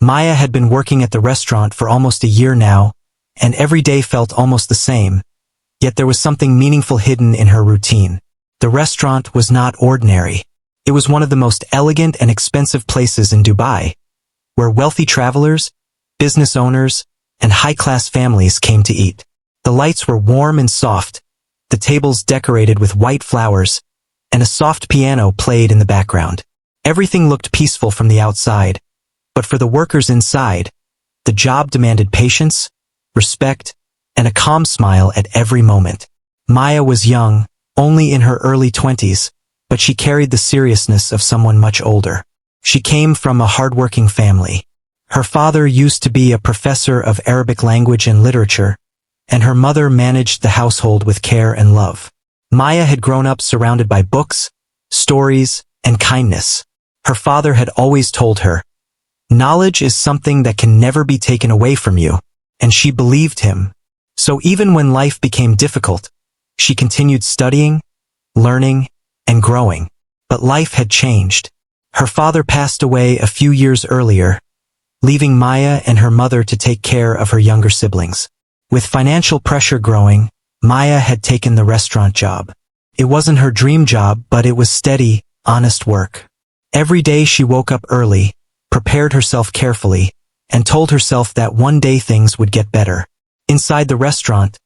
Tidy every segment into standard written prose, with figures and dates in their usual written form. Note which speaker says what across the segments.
Speaker 1: Maya had been working at the restaurant for almost a year now, and every day felt almost the same, yet there was something meaningful hidden in her routine. The restaurant was not ordinary. It was one of the most elegant and expensive places in Dubai, where wealthy travelers, business owners, and high-class families came to eat. The lights were warm and soft, the tables decorated with white flowers, and a soft piano played in the background. Everything looked peaceful from the outside, but for the workers inside, the job demanded patience, respect, and a calm smile at every moment. Maya was young, only in her early 20s, but she carried the seriousness of someone much older. She came from a hardworking family. Her father used to be a professor of Arabic language and literature, and her mother managed the household with care and love. Maya had grown up surrounded by books, stories, and kindness. Her father had always told her, "Knowledge is something that can never be taken away from you," and she believed him. So even when life became difficult, she continued studying, learning, and growing. But life had changed. Her father passed away a few years earlier, leaving Maya and her mother to take care of her younger siblings. With financial pressure growing, Maya had taken the restaurant job. It wasn't her dream job, but it was steady, honest work. Every day she woke up early, prepared herself carefully, and told herself that one day things would get better. Inside the restaurant,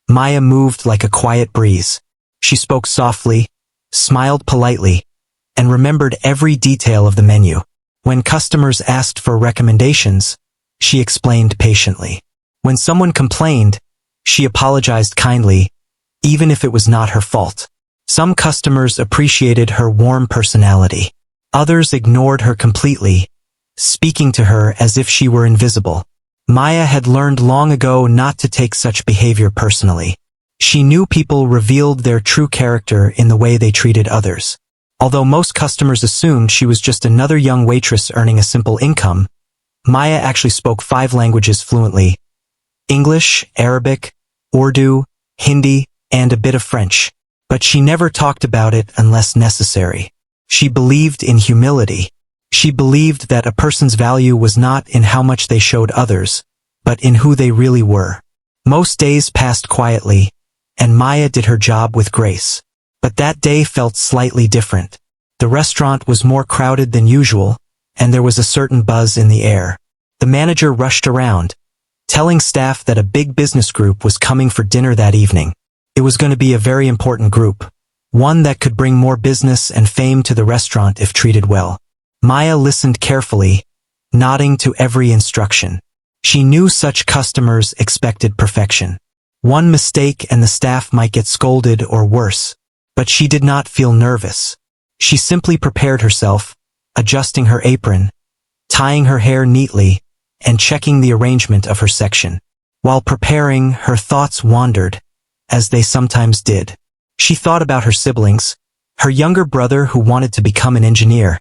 Speaker 1: Maya moved like a quiet breeze. She spoke softly, smiled politely, and remembered every detail of the menu. When customers asked for recommendations, she explained patiently. When someone complained, she apologized kindly, even if it was not her fault. Some customers appreciated her warm personality. Others ignored her completely, speaking to her as if she were invisible. Maya had learned long ago not to take such behavior personally. She knew people revealed their true character in the way they treated others. Although most customers assumed she was just another young waitress earning a simple income, Maya actually spoke 5 languages fluently: English, Arabic, Urdu, Hindi, and a bit of French. But she never talked about it unless necessary. She believed in humility. She believed that a person's value was not in how much they showed others, but in who they really were. Most days passed quietly, and Maya did her job with grace. But that day felt slightly different. The restaurant was more crowded than usual, and there was a certain buzz in the air. The manager rushed around, telling staff that a big business group was coming for dinner that evening. It was going to be a very important group, one that could bring more business and fame to the restaurant if treated well. Maya listened carefully, nodding to every instruction. She knew such customers expected perfection. One mistake and the staff might get scolded or worse, but she did not feel nervous. She simply prepared herself, adjusting her apron, tying her hair neatly, and checking the arrangement of her section. While preparing, her thoughts wandered, as they sometimes did. She thought about her siblings, her younger brother who wanted to become an engineer,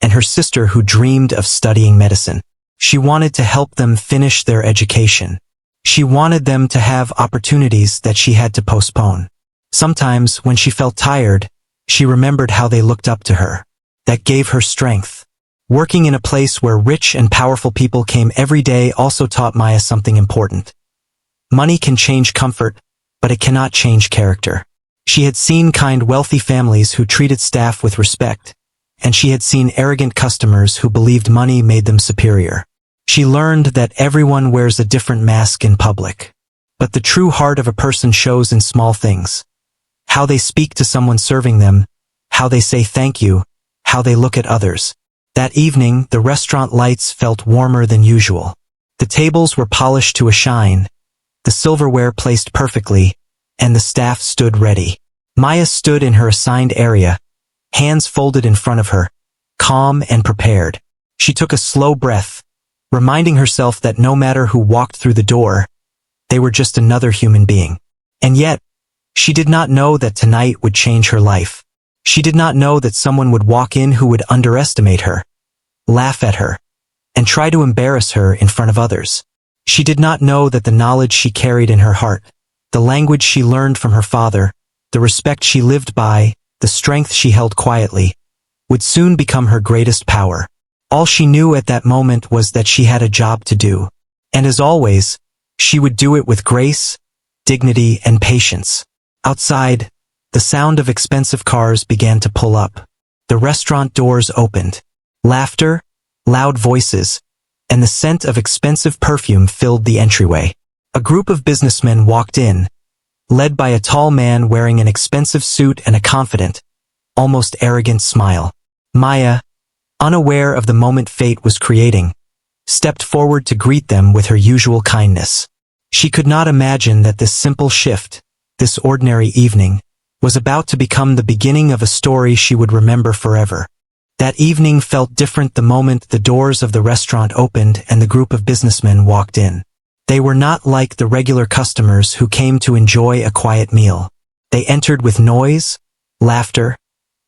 Speaker 1: and her sister who dreamed of studying medicine. She wanted to help them finish their education. She wanted them to have opportunities that she had to postpone. Sometimes, when she felt tired, she remembered how they looked up to her. That gave her strength. Working in a place where rich and powerful people came every day also taught Maya something important. Money can change comfort, but it cannot change character. She had seen kind, wealthy families who treated staff with respect, and she had seen arrogant customers who believed money made them superior. She learned that everyone wears a different mask in public. But the true heart of a person shows in small things. How they speak to someone serving them, how they say thank you, how they look at others. That evening, the restaurant lights felt warmer than usual. The tables were polished to a shine, the silverware placed perfectly, and the staff stood ready. Maya stood in her assigned area, hands folded in front of her, calm and prepared. She took a slow breath, reminding herself that no matter who walked through the door, they were just another human being. And yet, she did not know that tonight would change her life. She did not know that someone would walk in who would underestimate her, laugh at her, and try to embarrass her in front of others. She did not know that the knowledge she carried in her heart, the language she learned from her father, the respect she lived by, the strength she held quietly, would soon become her greatest power. All she knew at that moment was that she had a job to do. And as always, she would do it with grace, dignity, and patience. Outside, the sound of expensive cars began to pull up. The restaurant doors opened. Laughter, loud voices, and the scent of expensive perfume filled the entryway. A group of businessmen walked in, led by a tall man wearing an expensive suit and a confident, almost arrogant smile. Maya, unaware of the moment fate was creating, stepped forward to greet them with her usual kindness. She could not imagine that this simple shift, this ordinary evening, was about to become the beginning of a story she would remember forever. That evening felt different the moment the doors of the restaurant opened and the group of businessmen walked in. They were not like the regular customers who came to enjoy a quiet meal. They entered with noise, laughter,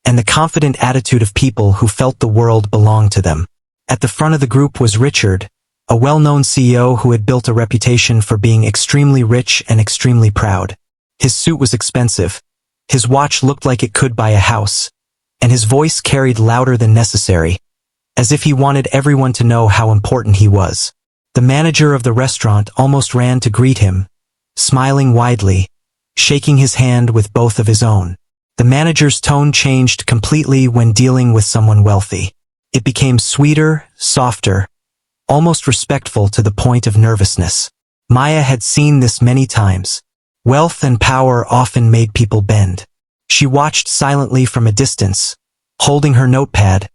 Speaker 1: and the confident attitude of people who felt the world belonged to them. At the front of the group was Richard, a well-known CEO who had built a reputation for being extremely rich and extremely proud. His suit was expensive, his watch looked like it could buy a house, and his voice carried louder than necessary, as if he wanted everyone to know how important he was. The manager of the restaurant almost ran to greet him, smiling widely, shaking his hand with both of his own. The manager's tone changed completely when dealing with someone wealthy. It became sweeter, softer, almost respectful to the point of nervousness. Maya had seen this many times. Wealth and power often made people bend. She watched silently from a distance, holding her notepad,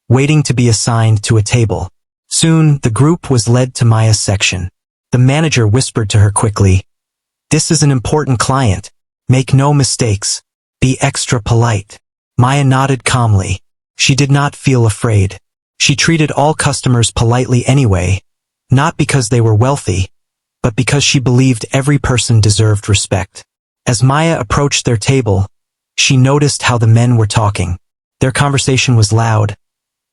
Speaker 1: waiting to be assigned to a table. Soon, the group was led to Maya's section. The manager whispered to her quickly, "This is an important client. Make no mistakes. Be extra polite." Maya nodded calmly. She did not feel afraid. She treated all customers politely anyway, not because they were wealthy, but because she believed every person deserved respect. As Maya approached their table, she noticed how the men were talking. Their conversation was loud,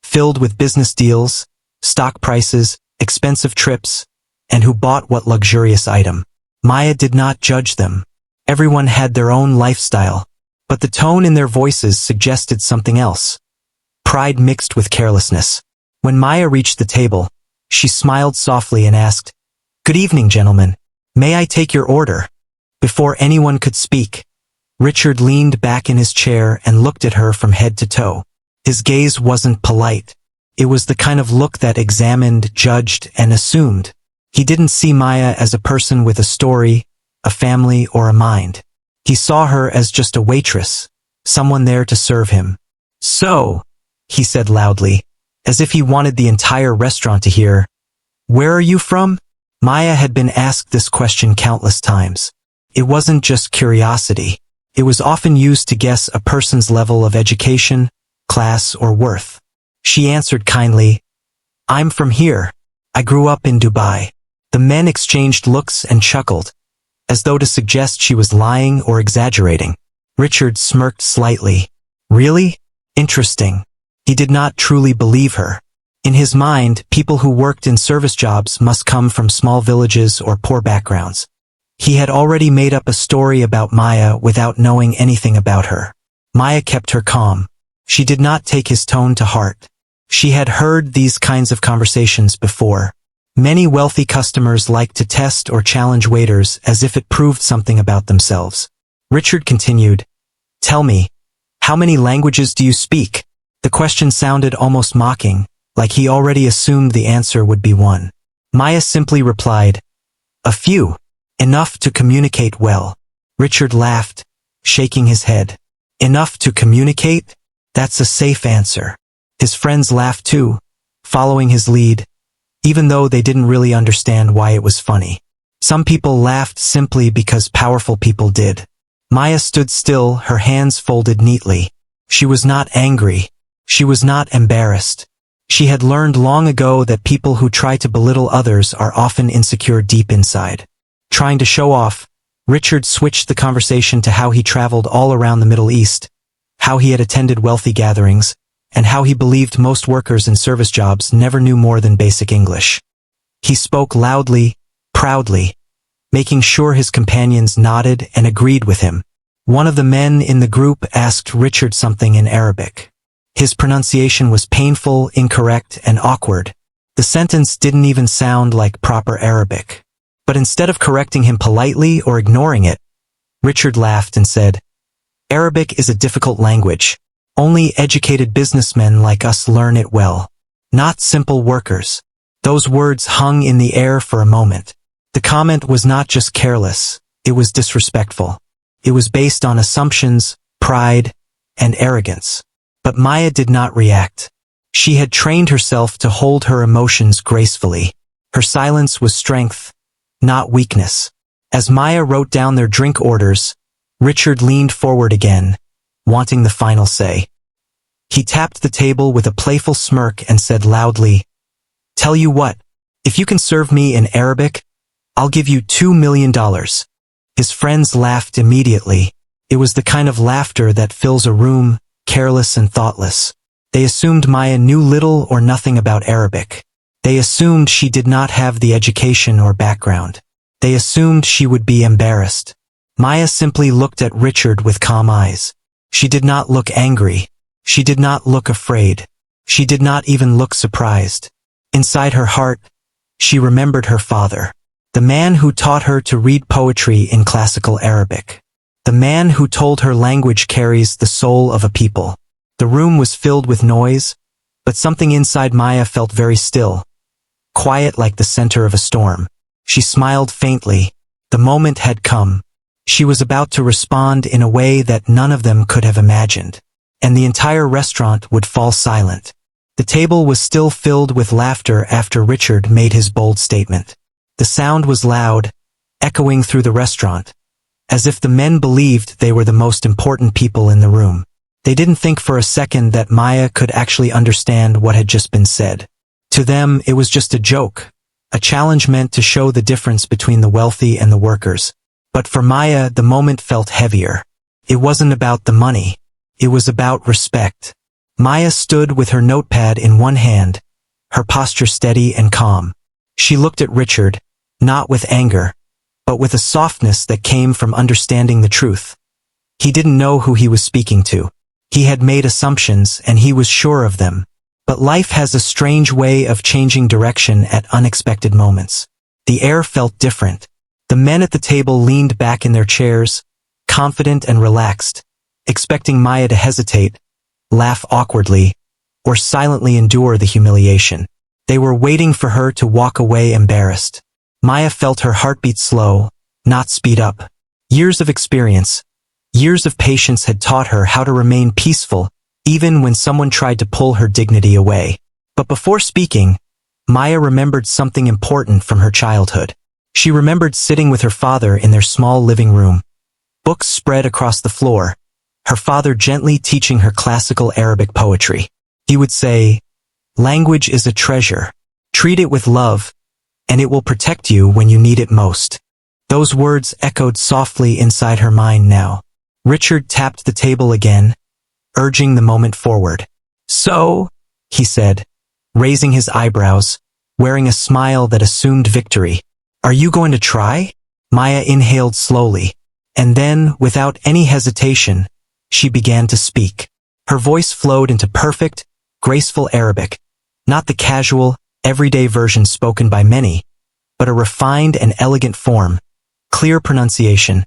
Speaker 1: filled with business deals, stock prices, expensive trips, and who bought what luxurious item. Maya did not judge them. Everyone had their own lifestyle, but the tone in their voices suggested something else. Pride mixed with carelessness. When Maya reached the table, she smiled softly and asked, "Good evening, gentlemen. May I take your order?" Before anyone could speak, Richard leaned back in his chair and looked at her from head to toe. His gaze wasn't polite. It was the kind of look that examined, judged, and assumed. He didn't see Maya as a person with a story, a family, or a mind. He saw her as just a waitress, someone there to serve him. "So," he said loudly, as if he wanted the entire restaurant to hear, "where are you from?" Maya had been asked this question countless times. It wasn't just curiosity. It was often used to guess a person's level of education, class, or worth. She answered kindly, "I'm from here. I grew up in Dubai." The men exchanged looks and chuckled, as though to suggest she was lying or exaggerating. Richard smirked slightly. Really? Interesting. He did not truly believe her. In his mind, people who worked in service jobs must come from small villages or poor backgrounds. He had already made up a story about Maya without knowing anything about her. Maya kept her calm. She did not take his tone to heart. She had heard these kinds of conversations before. Many wealthy customers like to test or challenge waiters as if it proved something about themselves. Richard continued, "Tell me, how many languages do you speak?" The question sounded almost mocking, like he already assumed the answer would be one. Maya simply replied, "A few, enough to communicate well." Richard laughed, shaking his head. "Enough to communicate? That's a safe answer." His friends laughed too, following his lead, even though they didn't really understand why it was funny. Some people laughed simply because powerful people did. Maya stood still, her hands folded neatly. She was not angry. She was not embarrassed. She had learned long ago that people who try to belittle others are often insecure deep inside. Trying to show off, Richard switched the conversation to how he traveled all around the Middle East, how he had attended wealthy gatherings, and how he believed most workers in service jobs never knew more than basic English. He spoke loudly, proudly, making sure his companions nodded and agreed with him. One of the men in the group asked Richard something in Arabic. His pronunciation was painful, incorrect, and awkward. The sentence didn't even sound like proper Arabic. But instead of correcting him politely or ignoring it, Richard laughed and said, "Arabic is a difficult language. Only educated businessmen like us learn it well. Not simple workers." Those words hung in the air for a moment. The comment was not just careless, it was disrespectful. It was based on assumptions, pride, and arrogance. But Maya did not react. She had trained herself to hold her emotions gracefully. Her silence was strength, not weakness. As Maya wrote down their drink orders, Richard leaned forward again, wanting the final say. He tapped the table with a playful smirk and said loudly, "Tell you what, if you can serve me in Arabic, I'll give you $2 million. His friends laughed immediately. It was the kind of laughter that fills a room, careless and thoughtless. They assumed Maya knew little or nothing about Arabic. They assumed she did not have the education or background. They assumed she would be embarrassed. Maya simply looked at Richard with calm eyes. She did not look angry. She did not look afraid. She did not even look surprised. Inside her heart, she remembered her father. The man who taught her to read poetry in classical Arabic. The man who told her language carries the soul of a people. The room was filled with noise, but something inside Maya felt very still, quiet like the center of a storm. She smiled faintly. The moment had come. She was about to respond in a way that none of them could have imagined. And the entire restaurant would fall silent. The table was still filled with laughter after Richard made his bold statement. The sound was loud, echoing through the restaurant, as if the men believed they were the most important people in the room. They didn't think for a second that Maya could actually understand what had just been said. To them, it was just a joke, a challenge meant to show the difference between the wealthy and the workers. But for Maya, the moment felt heavier. It wasn't about the money. It was about respect. Maya stood with her notepad in one hand, her posture steady and calm. She looked at Richard, not with anger, but with a softness that came from understanding the truth. He didn't know who he was speaking to. He had made assumptions and he was sure of them. But life has a strange way of changing direction at unexpected moments. The air felt different. The men at the table leaned back in their chairs, confident and relaxed, expecting Maya to hesitate, laugh awkwardly, or silently endure the humiliation. They were waiting for her to walk away embarrassed. Maya felt her heartbeat slow, not speed up. Years of experience, years of patience had taught her how to remain peaceful, even when someone tried to pull her dignity away. But before speaking, Maya remembered something important from her childhood. She remembered sitting with her father in their small living room, books spread across the floor, her father gently teaching her classical Arabic poetry. He would say, "Language is a treasure. Treat it with love, and it will protect you when you need it most." Those words echoed softly inside her mind now. Richard tapped the table again, urging the moment forward. "So," he said, raising his eyebrows, wearing a smile that assumed victory, "are you going to try?" Maya inhaled slowly, and then, without any hesitation, she began to speak. Her voice flowed into perfect, graceful Arabic, not the casual, everyday version spoken by many, but a refined and elegant form, clear pronunciation,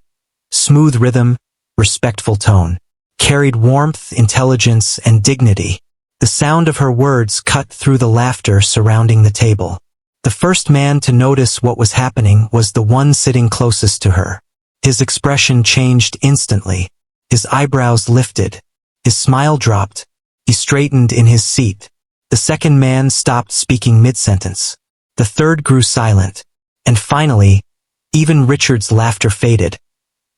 Speaker 1: smooth rhythm, respectful tone, carried warmth, intelligence, and dignity. The sound of her words cut through the laughter surrounding the table. The first man to notice what was happening was the one sitting closest to her. His expression changed instantly. His eyebrows lifted. His smile dropped. He straightened in his seat. The second man stopped speaking mid-sentence. The third grew silent. And finally, even Richard's laughter faded,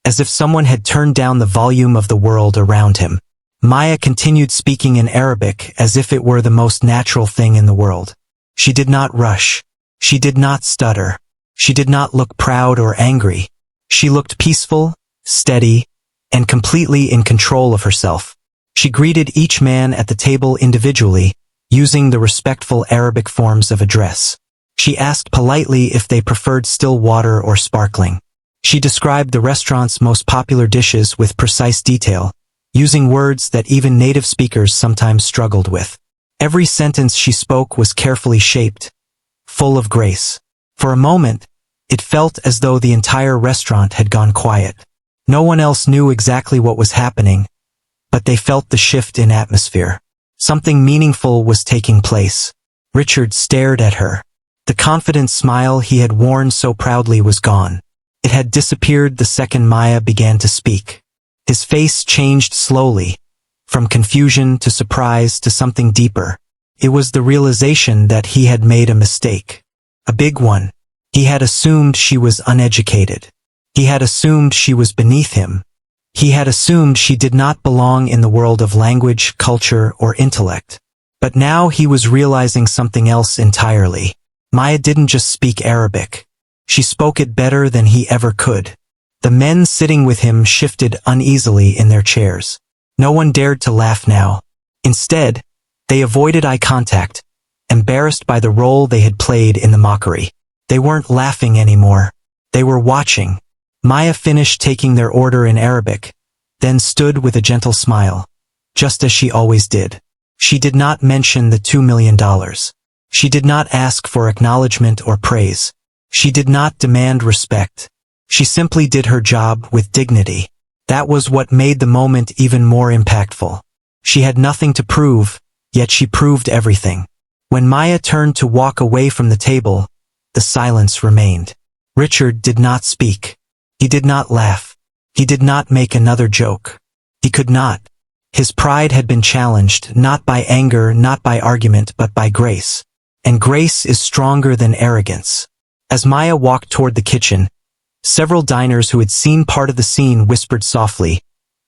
Speaker 1: as if someone had turned down the volume of the world around him. Maya continued speaking in Arabic as if it were the most natural thing in the world. She did not rush. She did not stutter. She did not look proud or angry. She looked peaceful, steady, and completely in control of herself. She greeted each man at the table individually, using the respectful Arabic forms of address. She asked politely if they preferred still water or sparkling. She described the restaurant's most popular dishes with precise detail, using words that even native speakers sometimes struggled with. Every sentence she spoke was carefully shaped, full of grace. For a moment, it felt as though the entire restaurant had gone quiet. No one else knew exactly what was happening, but they felt the shift in atmosphere. Something meaningful was taking place. Richard stared at her. The confident smile he had worn so proudly was gone. It had disappeared the second Maya began to speak. His face changed slowly, from confusion to surprise to something deeper. It was the realization that he had made a mistake. A big one. He had assumed she was uneducated. He had assumed she was beneath him. He had assumed she did not belong in the world of language, culture, or intellect. But now he was realizing something else entirely. Maya didn't just speak Arabic. She spoke it better than he ever could. The men sitting with him shifted uneasily in their chairs. No one dared to laugh now. Instead, they avoided eye contact, embarrassed by the role they had played in the mockery. They weren't laughing anymore. They were watching. Maya finished taking their order in Arabic, then stood with a gentle smile, just as she always did. She did not mention the $2 million. She did not ask for acknowledgement or praise. She did not demand respect. She simply did her job with dignity. That was what made the moment even more impactful. She had nothing to prove, yet she proved everything. When Maya turned to walk away from the table, the silence remained. Richard did not speak. He did not laugh. He did not make another joke. He could not. His pride had been challenged, not by anger, not by argument, but by grace. And grace is stronger than arrogance. As Maya walked toward the kitchen, several diners who had seen part of the scene whispered softly,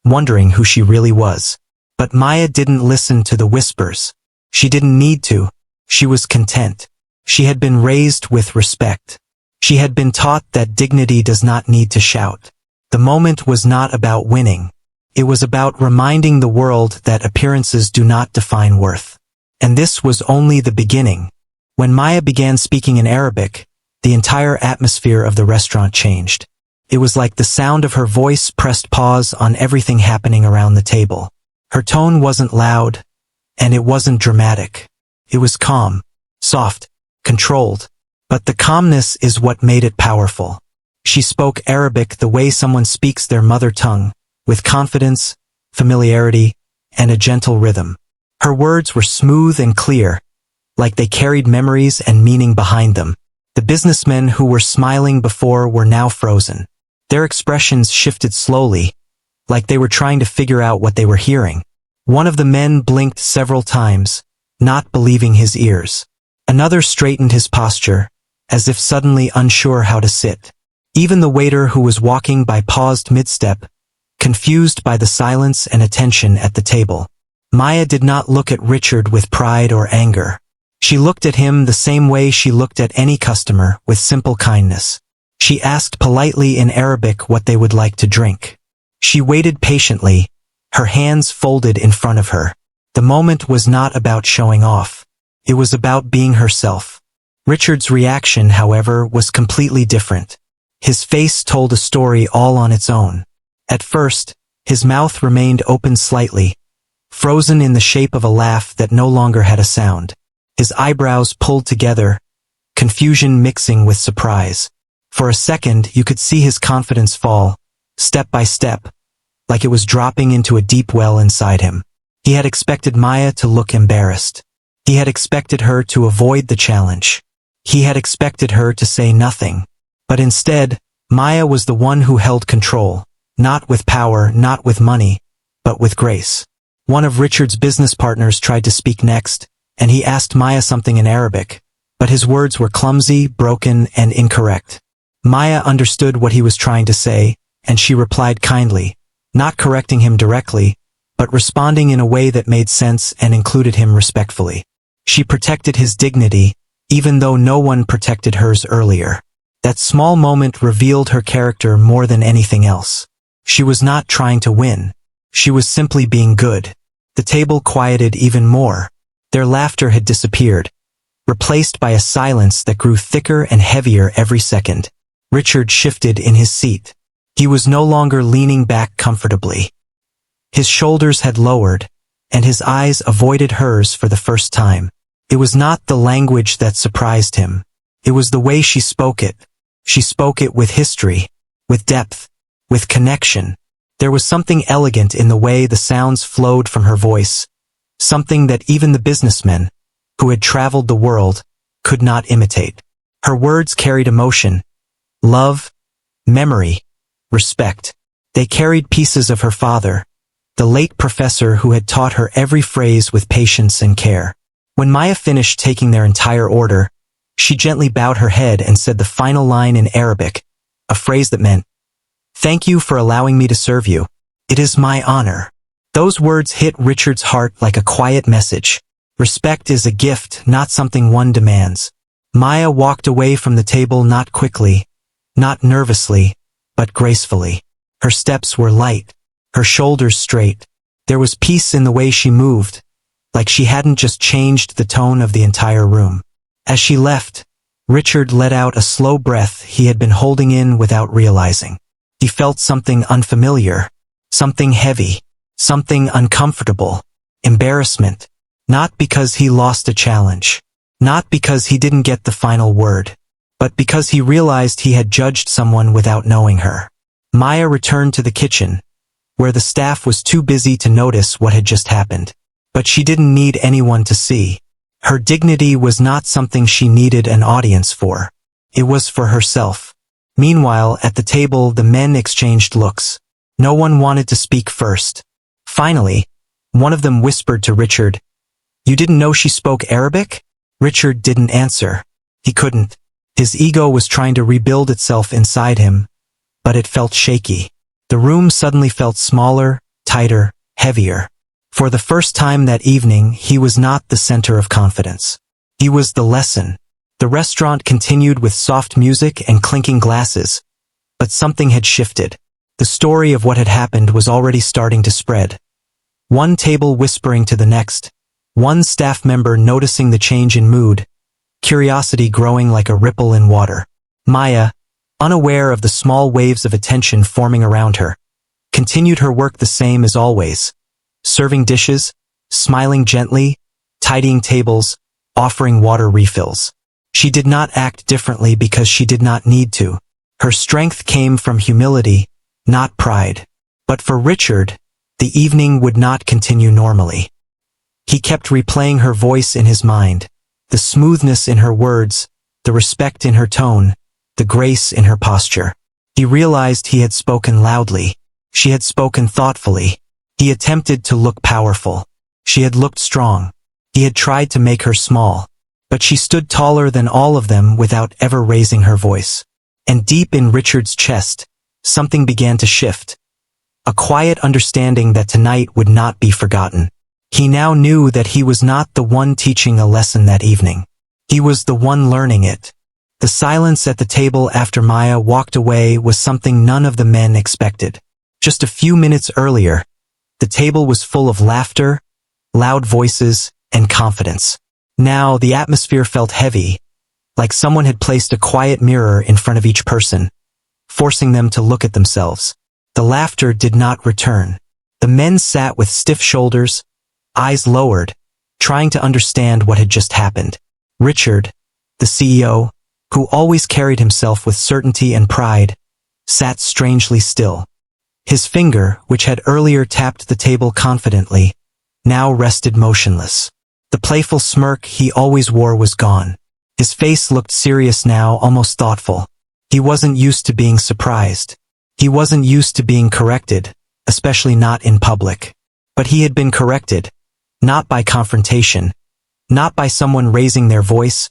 Speaker 1: wondering who she really was. But Maya didn't listen to the whispers. She didn't need to. She was content. She had been raised with respect. She had been taught that dignity does not need to shout. The moment was not about winning. It was about reminding the world that appearances do not define worth. And this was only the beginning. When Maya began speaking in Arabic, the entire atmosphere of the restaurant changed. It was like the sound of her voice pressed pause on everything happening around the table. Her tone wasn't loud, and it wasn't dramatic. It was calm, soft, controlled. But the calmness is what made it powerful. She spoke Arabic the way someone speaks their mother tongue, with confidence, familiarity, and a gentle rhythm. Her words were smooth and clear, like they carried memories and meaning behind them. The businessmen who were smiling before were now frozen. Their expressions shifted slowly, like they were trying to figure out what they were hearing. One of the men blinked several times, not believing his ears. Another straightened his posture, as if suddenly unsure how to sit. Even the waiter who was walking by paused mid-step, confused by the silence and attention at the table. Maya did not look at Richard with pride or anger. She looked at him the same way she looked at any customer, with simple kindness. She asked politely in Arabic what they would like to drink. She waited patiently, her hands folded in front of her. The moment was not about showing off. It was about being herself. Richard's reaction, however, was completely different. His face told a story all on its own. At first, his mouth remained open slightly, frozen in the shape of a laugh that no longer had a sound. His eyebrows pulled together, confusion mixing with surprise. For a second, you could see his confidence fall, step by step, like it was dropping into a deep well inside him. He had expected Maya to look embarrassed. He had expected her to avoid the challenge. He had expected her to say nothing. But instead, Maya was the one who held control, not with power, not with money, but with grace. One of Richard's business partners tried to speak next, and he asked Maya something in Arabic, but his words were clumsy, broken, and incorrect. Maya understood what he was trying to say, and she replied kindly, not correcting him directly, but responding in a way that made sense and included him respectfully. She protected his dignity, even though no one protected hers earlier. That small moment revealed her character more than anything else. She was not trying to win. She was simply being good. The table quieted even more. Their laughter had disappeared, replaced by a silence that grew thicker and heavier every second. Richard shifted in his seat. He was no longer leaning back comfortably. His shoulders had lowered, and his eyes avoided hers for the first time. It was not the language that surprised him. It was the way she spoke it. She spoke it with history, with depth, with connection. There was something elegant in the way the sounds flowed from her voice, something that even the businessmen, who had traveled the world, could not imitate. Her words carried emotion, love, memory, respect. They carried pieces of her father, the late professor who had taught her every phrase with patience and care. When Maya finished taking their entire order, she gently bowed her head and said the final line in Arabic, a phrase that meant, "Thank you for allowing me to serve you. It is my honor." Those words hit Richard's heart like a quiet message. Respect is a gift, not something one demands. Maya walked away from the table not quickly, not nervously, but gracefully. Her steps were light, her shoulders straight. There was peace in the way she moved, like she hadn't just changed the tone of the entire room. As she left, Richard let out a slow breath he had been holding in without realizing. He felt something unfamiliar, something heavy, something uncomfortable, embarrassment. Not because he lost a challenge, not because he didn't get the final word, but because he realized he had judged someone without knowing her. Maya returned to the kitchen, where the staff was too busy to notice what had just happened. But she didn't need anyone to see. Her dignity was not something she needed an audience for. It was for herself. Meanwhile, at the table, the men exchanged looks. No one wanted to speak first. Finally, one of them whispered to Richard, "You didn't know she spoke Arabic?" Richard didn't answer. He couldn't. His ego was trying to rebuild itself inside him, but it felt shaky. The room suddenly felt smaller, tighter, heavier. For the first time that evening, he was not the center of confidence. He was the lesson. The restaurant continued with soft music and clinking glasses, but something had shifted. The story of what had happened was already starting to spread. One table whispering to the next, one staff member noticing the change in mood, curiosity growing like a ripple in water. Maya, unaware of the small waves of attention forming around her, continued her work the same as always, serving dishes, smiling gently, tidying tables, offering water refills. She did not act differently because she did not need to. Her strength came from humility, not pride. But for Richard, the evening would not continue normally. He kept replaying her voice in his mind, the smoothness in her words, the respect in her tone, the grace in her posture. He realized he had spoken loudly. She had spoken thoughtfully. He attempted to look powerful. She had looked strong. He had tried to make her small. But she stood taller than all of them without ever raising her voice. And deep in Richard's chest, something began to shift. A quiet understanding that tonight would not be forgotten. He now knew that he was not the one teaching a lesson that evening. He was the one learning it. The silence at the table after Maya walked away was something none of the men expected. Just a few minutes earlier, the table was full of laughter, loud voices, and confidence. Now the atmosphere felt heavy, like someone had placed a quiet mirror in front of each person, forcing them to look at themselves. The laughter did not return. The men sat with stiff shoulders, eyes lowered, trying to understand what had just happened. Richard, the CEO, who always carried himself with certainty and pride, sat strangely still. His finger, which had earlier tapped the table confidently, now rested motionless. The playful smirk he always wore was gone. His face looked serious now, almost thoughtful. He wasn't used to being surprised. He wasn't used to being corrected, especially not in public. But he had been corrected, not by confrontation, not by someone raising their voice,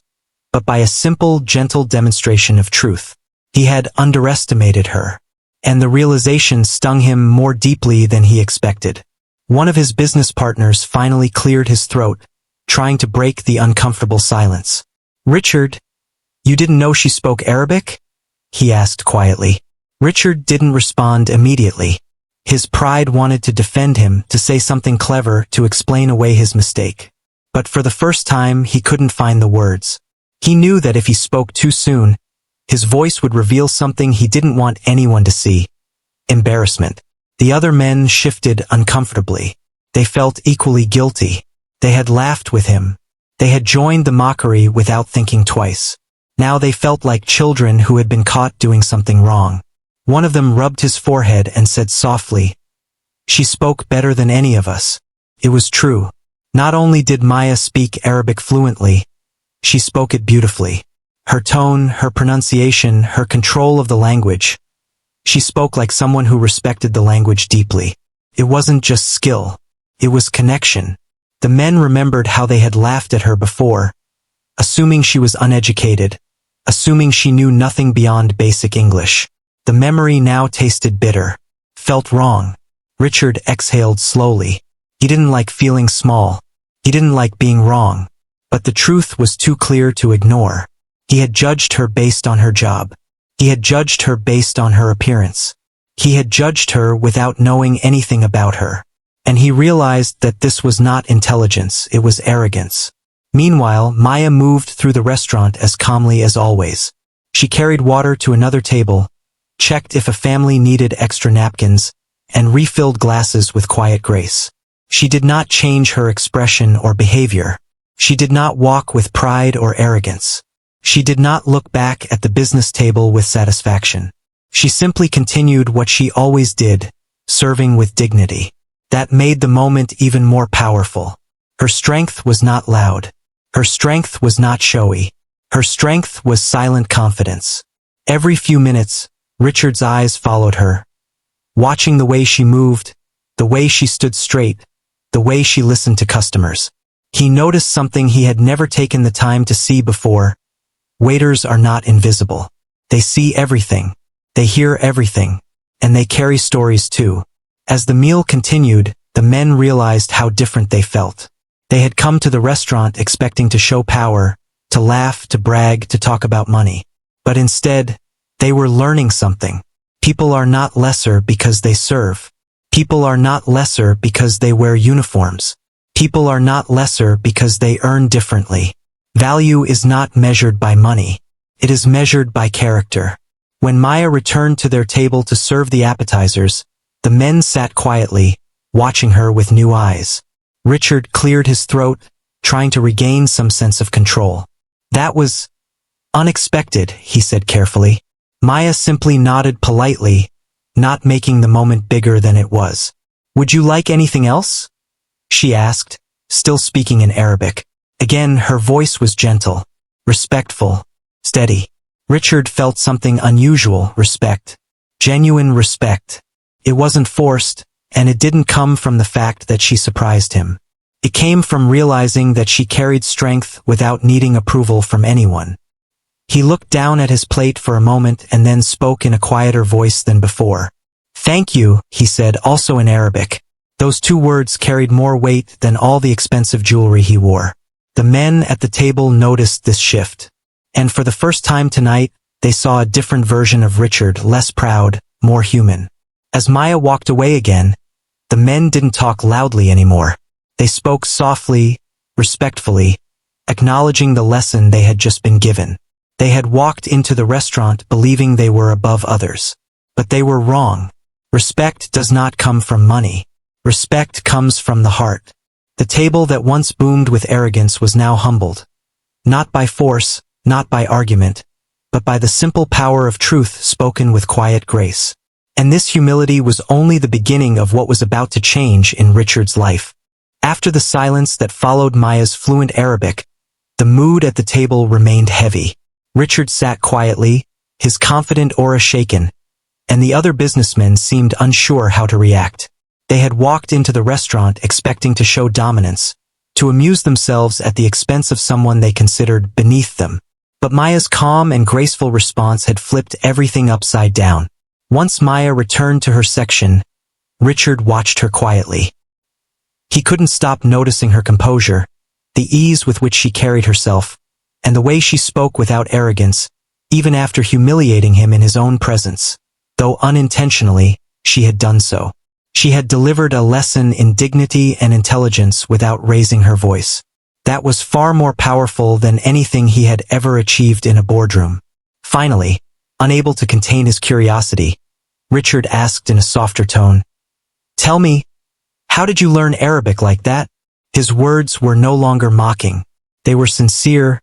Speaker 1: but by a simple, gentle demonstration of truth. He had underestimated her, and the realization stung him more deeply than he expected. One of his business partners finally cleared his throat, trying to break the uncomfortable silence. "Richard, you didn't know she spoke Arabic?" he asked quietly. Richard didn't respond immediately. His pride wanted to defend him, to say something clever, to explain away his mistake. But for the first time, he couldn't find the words. He knew that if he spoke too soon, his voice would reveal something he didn't want anyone to see. Embarrassment. The other men shifted uncomfortably. They felt equally guilty. They had laughed with him. They had joined the mockery without thinking twice. Now they felt like children who had been caught doing something wrong. One of them rubbed his forehead and said softly, "She spoke better than any of us." It was true. Not only did Maya speak Arabic fluently, she spoke it beautifully. Her tone, her pronunciation, her control of the language. She spoke like someone who respected the language deeply. It wasn't just skill. It was connection. The men remembered how they had laughed at her before, assuming she was uneducated, assuming she knew nothing beyond basic English. The memory now tasted bitter, felt wrong. Richard exhaled slowly. He didn't like feeling small. He didn't like being wrong. But the truth was too clear to ignore. He had judged her based on her job. He had judged her based on her appearance. He had judged her without knowing anything about her. And he realized that this was not intelligence, it was arrogance. Meanwhile, Maya moved through the restaurant as calmly as always. She carried water to another table, checked if a family needed extra napkins, and refilled glasses with quiet grace. She did not change her expression or behavior. She did not walk with pride or arrogance. She did not look back at the business table with satisfaction. She simply continued what she always did, serving with dignity. That made the moment even more powerful. Her strength was not loud. Her strength was not showy. Her strength was silent confidence. Every few minutes, Richard's eyes followed her, watching the way she moved, the way she stood straight, the way she listened to customers. He noticed something he had never taken the time to see before. Waiters are not invisible. They see everything. They hear everything. And they carry stories too. As the meal continued, the men realized how different they felt. They had come to the restaurant expecting to show power, to laugh, to brag, to talk about money. But instead, they were learning something. People are not lesser because they serve. People are not lesser because they wear uniforms. People are not lesser because they earn differently. Value is not measured by money. It is measured by character. When Maya returned to their table to serve the appetizers, the men sat quietly, watching her with new eyes. Richard cleared his throat, trying to regain some sense of control. "That was unexpected," he said carefully. Maya simply nodded politely, not making the moment bigger than it was. "Would you like anything else?" she asked, still speaking in Arabic. Again, her voice was gentle, respectful, steady. Richard felt something unusual, respect. Genuine respect. It wasn't forced, and it didn't come from the fact that she surprised him. It came from realizing that she carried strength without needing approval from anyone. He looked down at his plate for a moment and then spoke in a quieter voice than before. "Thank you," he said, also in Arabic. Those two words carried more weight than all the expensive jewelry he wore. The men at the table noticed this shift. And for the first time tonight, they saw a different version of Richard, less proud, more human. As Maya walked away again, the men didn't talk loudly anymore. They spoke softly, respectfully, acknowledging the lesson they had just been given. They had walked into the restaurant believing they were above others. But they were wrong. Respect does not come from money. Respect comes from the heart. The table that once boomed with arrogance was now humbled. Not by force, not by argument, but by the simple power of truth spoken with quiet grace. And this humility was only the beginning of what was about to change in Richard's life. After the silence that followed Maya's fluent Arabic, the mood at the table remained heavy. Richard sat quietly, his confident aura shaken, and the other businessmen seemed unsure how to react. They had walked into the restaurant expecting to show dominance, to amuse themselves at the expense of someone they considered beneath them. But Maya's calm and graceful response had flipped everything upside down. Once Maya returned to her section, Richard watched her quietly. He couldn't stop noticing her composure, the ease with which she carried herself, and the way she spoke without arrogance, even after humiliating him in his own presence. Though unintentionally, she had done so. She had delivered a lesson in dignity and intelligence without raising her voice. That was far more powerful than anything he had ever achieved in a boardroom. Finally, unable to contain his curiosity, Richard asked in a softer tone, "Tell me, how did you learn Arabic like that?" His words were no longer mocking. They were sincere,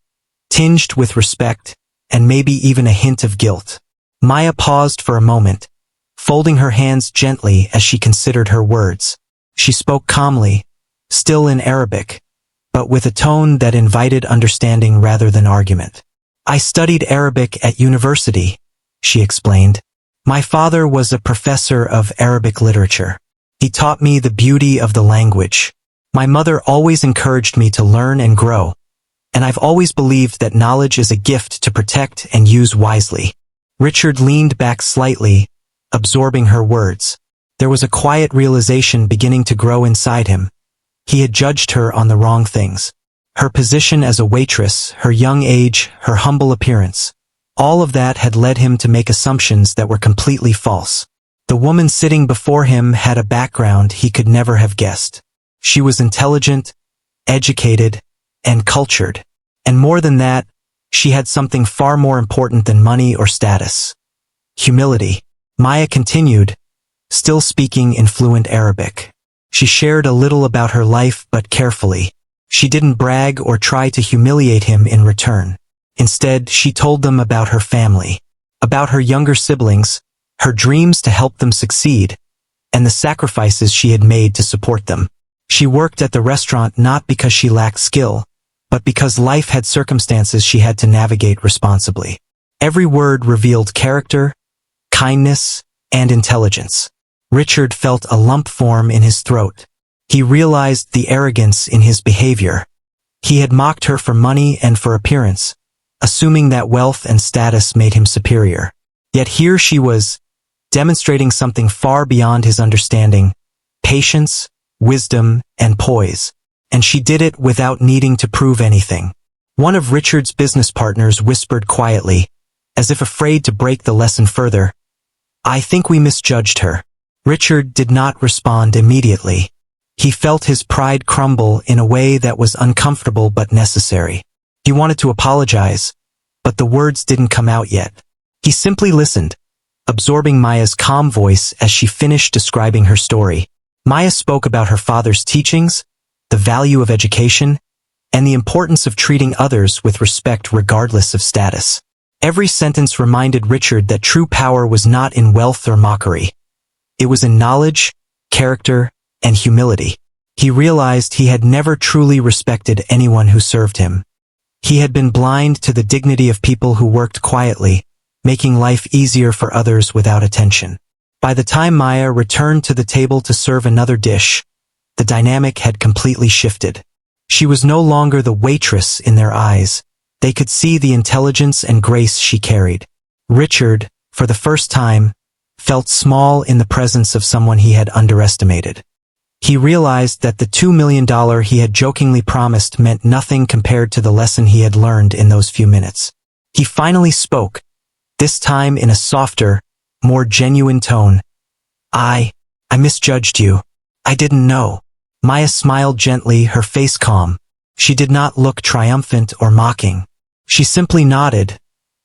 Speaker 1: tinged with respect, and maybe even a hint of guilt. Maya paused for a moment, folding her hands gently as she considered her words. She spoke calmly, still in Arabic, but with a tone that invited understanding rather than argument. "I studied Arabic at university," she explained. "My father was a professor of Arabic literature. He taught me the beauty of the language. My mother always encouraged me to learn and grow, and I've always believed that knowledge is a gift to protect and use wisely." Richard leaned back slightly, absorbing her words. There was a quiet realization beginning to grow inside him. He had judged her on the wrong things. Her position as a waitress, her young age, her humble appearance. All of that had led him to make assumptions that were completely false. The woman sitting before him had a background he could never have guessed. She was intelligent, educated, and cultured. And more than that, she had something far more important than money or status. Humility. Maya continued, still speaking in fluent Arabic. She shared a little about her life, but carefully. She didn't brag or try to humiliate him in return. Instead, she told them about her family, about her younger siblings, her dreams to help them succeed, and the sacrifices she had made to support them. She worked at the restaurant not because she lacked skill, but because life had circumstances she had to navigate responsibly. Every word revealed character, kindness, and intelligence. Richard felt a lump form in his throat. He realized the arrogance in his behavior. He had mocked her for money and for appearance, assuming that wealth and status made him superior. Yet here she was, demonstrating something far beyond his understanding: patience, wisdom, and poise. And she did it without needing to prove anything. One of Richard's business partners whispered quietly, as if afraid to break the lesson further, "I think we misjudged her." Richard did not respond immediately. He felt his pride crumble in a way that was uncomfortable but necessary. He wanted to apologize, but the words didn't come out yet. He simply listened, absorbing Maya's calm voice as she finished describing her story. Maya spoke about her father's teachings, the value of education, and the importance of treating others with respect regardless of status. Every sentence reminded Richard that true power was not in wealth or mockery. It was in knowledge, character, and humility. He realized he had never truly respected anyone who served him. He had been blind to the dignity of people who worked quietly, making life easier for others without attention. By the time Maya returned to the table to serve another dish, the dynamic had completely shifted. She was no longer the waitress in their eyes. They could see the intelligence and grace she carried. Richard, for the first time, felt small in the presence of someone he had underestimated. He realized that the $2 million he had jokingly promised meant nothing compared to the lesson he had learned in those few minutes. He finally spoke, this time in a softer, more genuine tone. I misjudged you. I didn't know." Maya smiled gently, her face calm. She did not look triumphant or mocking. She simply nodded,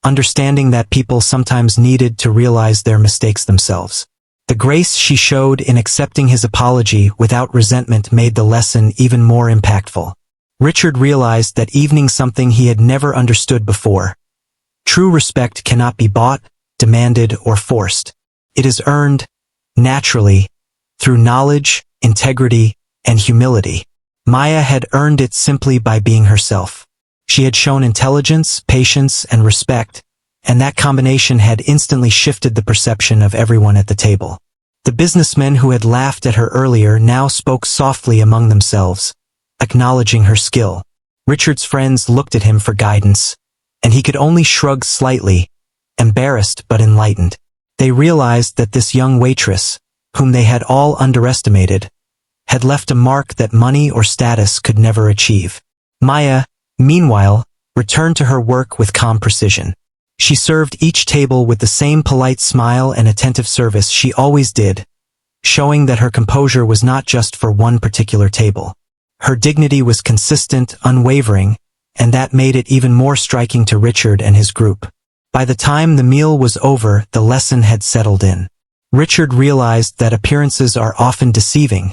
Speaker 1: understanding that people sometimes needed to realize their mistakes themselves. The grace she showed in accepting his apology without resentment made the lesson even more impactful. Richard realized that evening something he had never understood before. True respect cannot be bought, demanded, or forced. It is earned, naturally, through knowledge, integrity, and humility. Maya had earned it simply by being herself. She had shown intelligence, patience, and respect, and that combination had instantly shifted the perception of everyone at the table. The businessmen who had laughed at her earlier now spoke softly among themselves, acknowledging her skill. Richard's friends looked at him for guidance, and he could only shrug slightly, embarrassed but enlightened. They realized that this young waitress, whom they had all underestimated, had left a mark that money or status could never achieve. Maya, meanwhile, returned to her work with calm precision. She served each table with the same polite smile and attentive service she always did, showing that her composure was not just for one particular table. Her dignity was consistent, unwavering, and that made it even more striking to Richard and his group. By the time the meal was over, the lesson had settled in. Richard realized that appearances are often deceiving,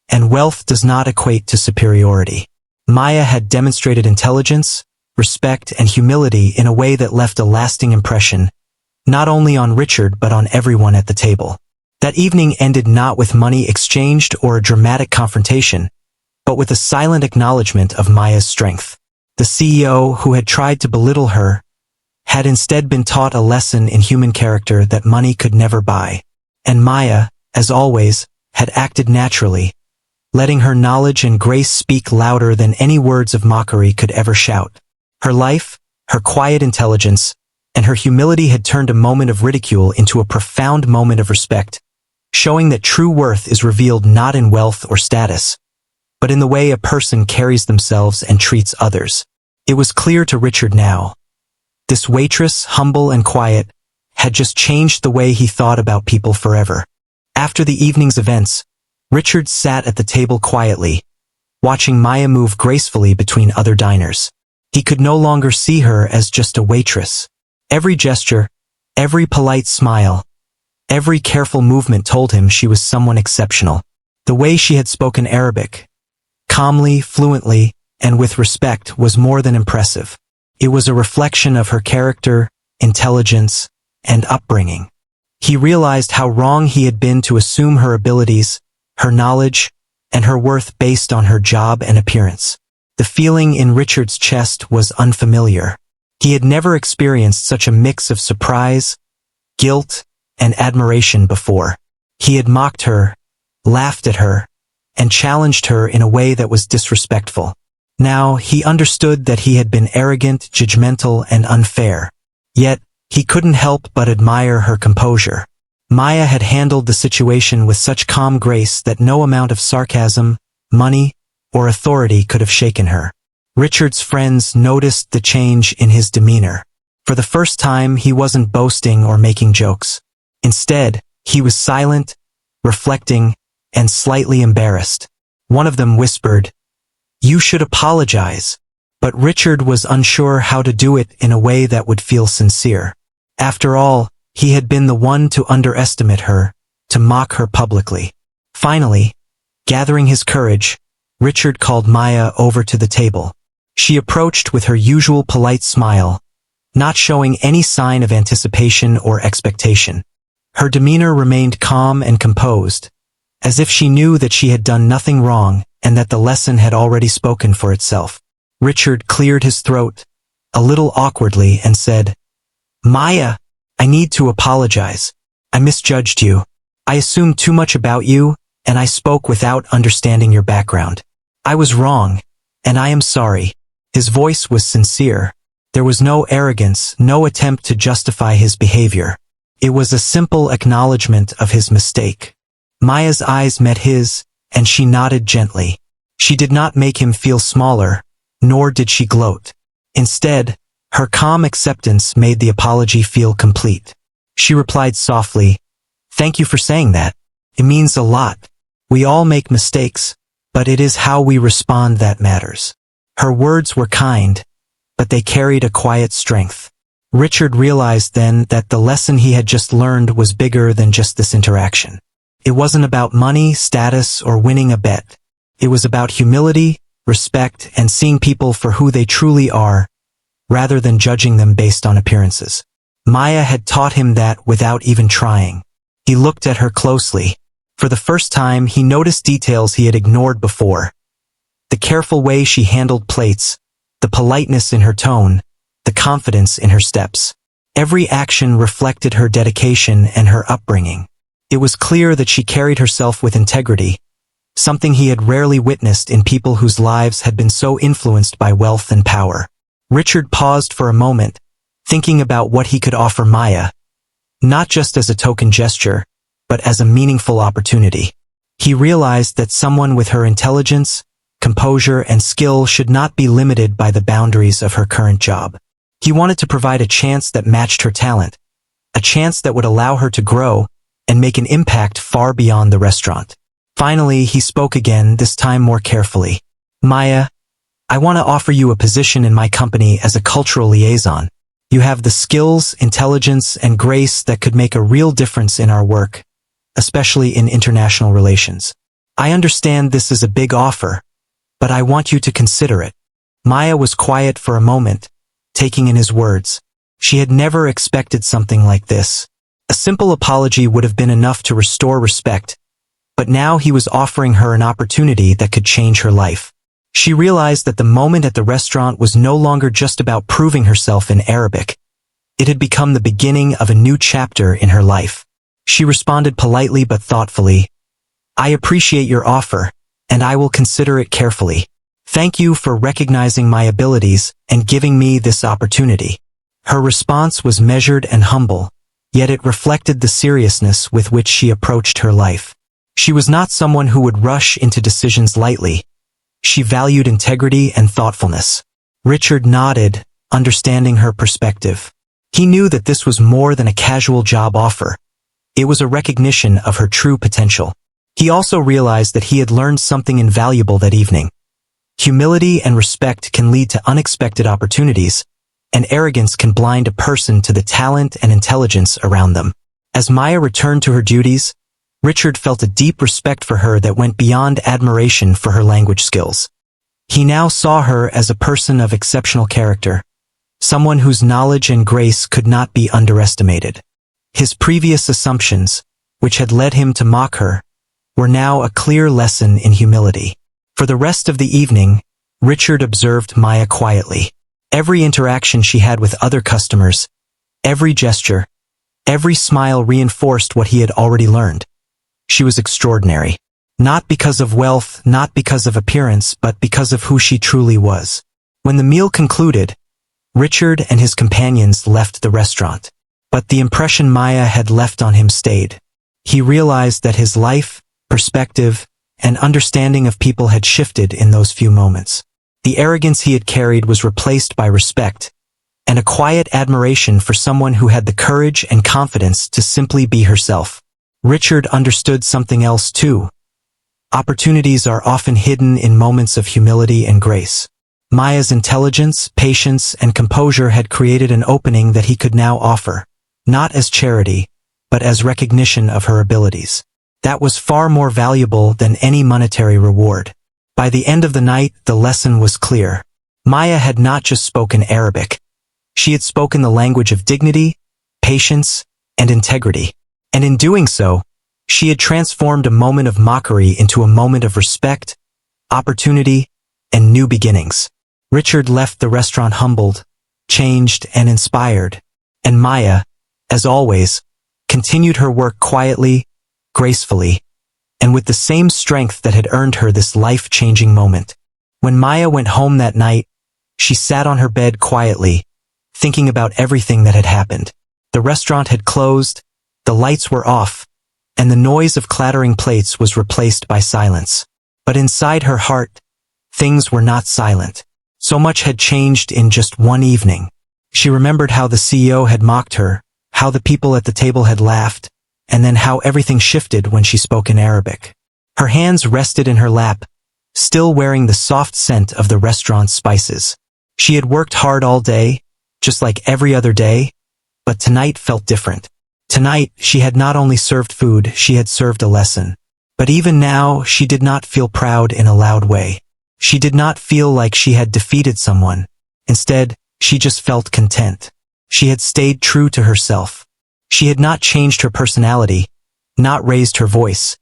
Speaker 1: and wealth does not equate to superiority. Maya had demonstrated intelligence, respect, and humility in a way that left a lasting impression, not only on Richard but on everyone at the table. That evening ended not with money exchanged or a dramatic confrontation, but with a silent acknowledgement of Maya's strength. The CEO, who had tried to belittle her, had instead been taught a lesson in human character that money could never buy. And Maya, as always, had acted naturally, letting her knowledge and grace speak louder than any words of mockery could ever shout. Her life, her quiet intelligence, and her humility had turned a moment of ridicule into a profound moment of respect, showing that true worth is revealed not in wealth or status, but in the way a person carries themselves and treats others. It was clear to Richard now. This waitress, humble and quiet, had just changed the way he thought about people forever. After the evening's events, Richard sat at the table quietly, watching Maya move gracefully between other diners. He could no longer see her as just a waitress. Every gesture, every polite smile, every careful movement told him she was someone exceptional. The way she had spoken Arabic, calmly, fluently, and with respect, was more than impressive. It was a reflection of her character, intelligence, and upbringing. He realized how wrong he had been to assume her abilities, her knowledge, and her worth based on her job and appearance. The feeling in Richard's chest was unfamiliar. He had never experienced such a mix of surprise, guilt, and admiration before. He had mocked her, laughed at her, and challenged her in a way that was disrespectful. Now, he understood that he had been arrogant, judgmental, and unfair. Yet, he couldn't help but admire her composure. Maya had handled the situation with such calm grace that no amount of sarcasm, money, or authority could have shaken her. Richard's friends noticed the change in his demeanor. For the first time, he wasn't boasting or making jokes. Instead, he was silent, reflecting, and slightly embarrassed. One of them whispered, "You should apologize." But Richard was unsure how to do it in a way that would feel sincere. After all, he had been the one to underestimate her, to mock her publicly. Finally, gathering his courage, Richard called Maya over to the table. She approached with her usual polite smile, not showing any sign of anticipation or expectation. Her demeanor remained calm and composed, as if she knew that she had done nothing wrong and that the lesson had already spoken for itself. Richard cleared his throat, a little awkwardly, and said, "Maya, I need to apologize. I misjudged you. I assumed too much about you, and I spoke without understanding your background. I was wrong, and I am sorry." His voice was sincere. There was no arrogance, no attempt to justify his behavior. It was a simple acknowledgement of his mistake. Maya's eyes met his, and she nodded gently. She did not make him feel smaller, nor did she gloat. Instead, her calm acceptance made the apology feel complete. She replied softly, "Thank you for saying that. It means a lot. We all make mistakes, but it is how we respond that matters." Her words were kind, but they carried a quiet strength. Richard realized then that the lesson he had just learned was bigger than just this interaction. It wasn't about money, status, or winning a bet. It was about humility, respect, and seeing people for who they truly are, rather than judging them based on appearances. Maya had taught him that without even trying. He looked at her closely. For the first time, he noticed details he had ignored before. The careful way she handled plates, the politeness in her tone, the confidence in her steps. Every action reflected her dedication and her upbringing. It was clear that she carried herself with integrity, something he had rarely witnessed in people whose lives had been so influenced by wealth and power. Richard paused for a moment, thinking about what he could offer Maya, not just as a token gesture, but as a meaningful opportunity. He realized that someone with her intelligence, composure, and skill should not be limited by the boundaries of her current job. He wanted to provide a chance that matched her talent, a chance that would allow her to grow and make an impact far beyond the restaurant. Finally, he spoke again, this time more carefully. "Maya, I want to offer you a position in my company as a cultural liaison. You have the skills, intelligence, and grace that could make a real difference in our work, especially in international relations. I understand this is a big offer, but I want you to consider it. Maya was quiet for a moment, taking in his words. She had never expected something like this. A simple apology would have been enough to restore respect, but now he was offering her an opportunity that could change her life. She realized that the moment at the restaurant was no longer just about proving herself in Arabic. It had become the beginning of a new chapter in her life. She responded politely but thoughtfully, "I appreciate your offer, and I will consider it carefully. Thank you for recognizing my abilities and giving me this opportunity." Her response was measured and humble, yet it reflected the seriousness with which she approached her life. She was not someone who would rush into decisions lightly. She valued integrity and thoughtfulness. Richard nodded, understanding her perspective. He knew that this was more than a casual job offer. It was a recognition of her true potential. He also realized that he had learned something invaluable that evening. Humility and respect can lead to unexpected opportunities, and arrogance can blind a person to the talent and intelligence around them. As Maya returned to her duties, Richard felt a deep respect for her that went beyond admiration for her language skills. He now saw her as a person of exceptional character, someone whose knowledge and grace could not be underestimated. His previous assumptions, which had led him to mock her, were now a clear lesson in humility. For the rest of the evening, Richard observed Maya quietly. Every interaction she had with other customers, every gesture, every smile reinforced what he had already learned. She was extraordinary. Not because of wealth, not because of appearance, but because of who she truly was. When the meal concluded, Richard and his companions left the restaurant. But the impression Maya had left on him stayed. He realized that his life, perspective, and understanding of people had shifted in those few moments. The arrogance he had carried was replaced by respect, and a quiet admiration for someone who had the courage and confidence to simply be herself. Richard understood something else too. Opportunities are often hidden in moments of humility and grace. Maya's intelligence, patience, and composure had created an opening that he could now offer, not as charity, but as recognition of her abilities. That was far more valuable than any monetary reward. By the end of the night, the lesson was clear. Maya had not just spoken Arabic. She had spoken the language of dignity, patience, and integrity. And in doing so, she had transformed a moment of mockery into a moment of respect, opportunity, and new beginnings. Richard left the restaurant humbled, changed, and inspired. And Maya, as always, continued her work quietly, gracefully, and with the same strength that had earned her this life-changing moment. When Maya went home that night, she sat on her bed quietly, thinking about everything that had happened. The restaurant had closed, the lights were off, and the noise of clattering plates was replaced by silence. But inside her heart, things were not silent. So much had changed in just one evening. She remembered how the CEO had mocked her, how the people at the table had laughed, and then how everything shifted when she spoke in Arabic. Her hands rested in her lap, still wearing the soft scent of the restaurant's spices. She had worked hard all day, just like every other day, but tonight felt different. Tonight, she had not only served food, she had served a lesson. But even now, she did not feel proud in a loud way. She did not feel like she had defeated someone. Instead, she just felt content. She had stayed true to herself. She had not changed her personality, not raised her voice,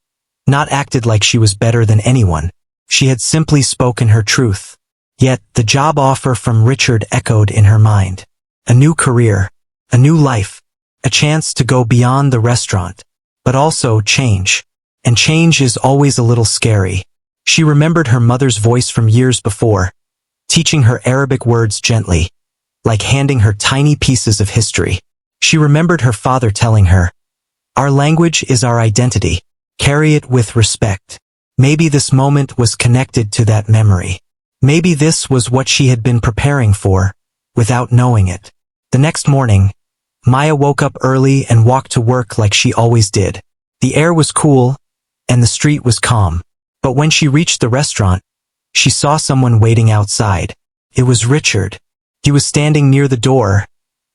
Speaker 1: not acted like she was better than anyone. She had simply spoken her truth. Yet, the job offer from Richard echoed in her mind. A new career, a new life, a chance to go beyond the restaurant, but also change. And change is always a little scary. She remembered her mother's voice from years before, teaching her Arabic words gently, like handing her tiny pieces of history. She remembered her father telling her, "Our language is our identity. Carry it with respect." Maybe this moment was connected to that memory. Maybe this was what she had been preparing for, without knowing it. The next morning, Maya woke up early and walked to work like she always did. The air was cool, and the street was calm. But when she reached the restaurant, she saw someone waiting outside. It was Richard. He was standing near the door,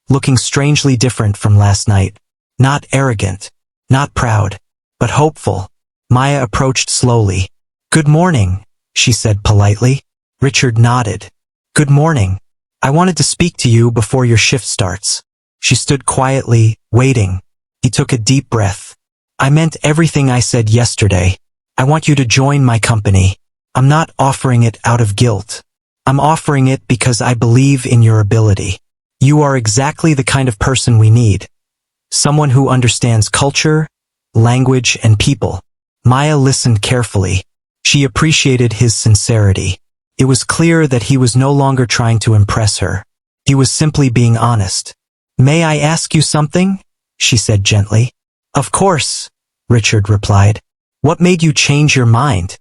Speaker 1: looking strangely different from last night. Not arrogant, not proud, but hopeful. Maya approached slowly. "Good morning," she said politely. Richard nodded. "Good morning. I wanted to speak to you before your shift starts." She stood quietly, waiting. He took a deep breath. "I meant everything I said yesterday. I want you to join my company. I'm not offering it out of guilt. I'm offering it because I believe in your ability. You are exactly the kind of person we need. Someone who understands culture, language, and people." Maya listened carefully. She appreciated his sincerity. It was clear that he was no longer trying to impress her. He was simply being honest. "May I ask you something?" she said gently. "Of course," Richard replied. "What made you change your mind?"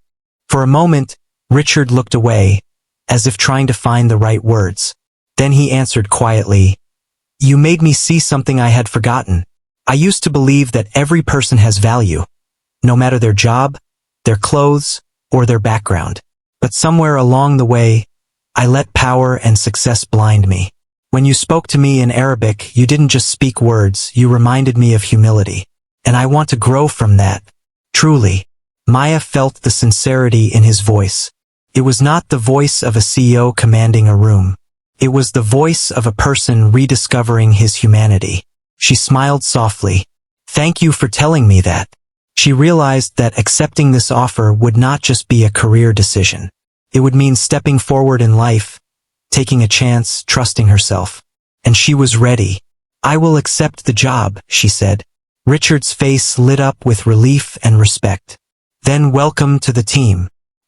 Speaker 1: For a moment, Richard looked away, as if trying to find the right words. Then he answered quietly, "You made me see something I had forgotten. I used to believe that every person has value, no matter their job, their clothes, or their background. But somewhere along the way, I let power and success blind me. When you spoke to me in Arabic, you didn't just speak words, you reminded me of humility. And I want to grow from that. Truly." Maya felt the sincerity in his voice. It was not the voice of a CEO commanding a room. It was the voice of a person rediscovering his humanity. She smiled softly. "Thank you for telling me that." She realized that accepting this offer would not just be a career decision. It would mean stepping forward in life, taking a chance, trusting herself. And she was ready. "I will accept the job," she said. Richard's face lit up with relief and respect. "Then welcome to the team."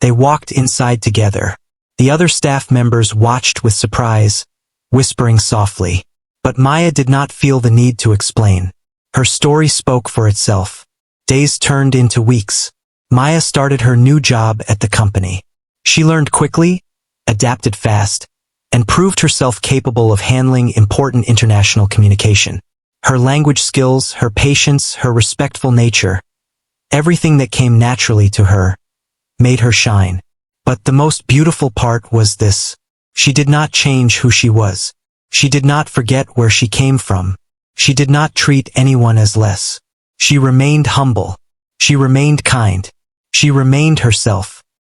Speaker 1: They walked inside together. The other staff members watched with surprise, whispering softly. But Maya did not feel the need to explain. Her story spoke for itself. Days turned into weeks. Maya started her new job at the company. She learned quickly, adapted fast, and proved herself capable of handling important international communication. Her language skills, her patience, her respectful nature, everything that came naturally to her, made her shine. But the most beautiful part was this. She did not change who she was. She did not forget where she came from. She did not treat anyone as less. She remained humble. She remained kind. She remained herself.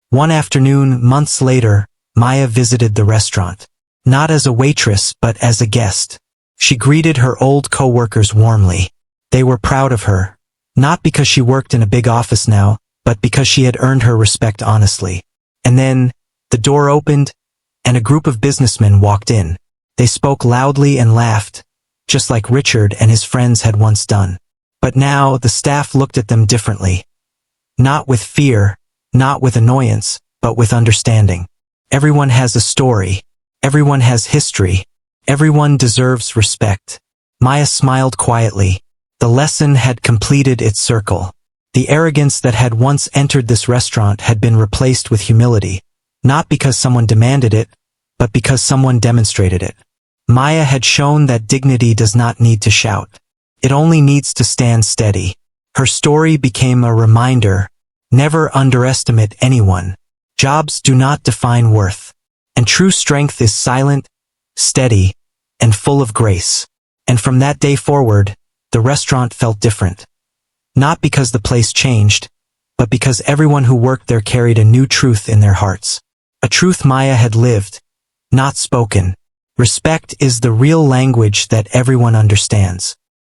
Speaker 1: One afternoon, months later, Maya visited the restaurant. Not as a waitress, but as a guest. She greeted her old co-workers warmly. They were proud of her. Not because she worked in a big office now, but because she had earned her respect honestly. And then, the door opened, and a group of businessmen walked in. They spoke loudly and laughed, just like Richard and his friends had once done. But now, the staff looked at them differently. Not with fear, not with annoyance, but with understanding. Everyone has a story. Everyone has history. Everyone deserves respect. Maya smiled quietly. The lesson had completed its circle. The arrogance that had once entered this restaurant had been replaced with humility, not because someone demanded it, but because someone demonstrated it. Maya had shown that dignity does not need to shout. It only needs to stand steady. Her story became a reminder: never underestimate anyone. Jobs do not define worth. And true strength is silent, steady, and full of grace. And from that day forward, the restaurant felt different. Not because the place changed, but because everyone who worked there carried a new truth in their hearts. A truth Maya had lived, not spoken. Respect is the real language that everyone understands.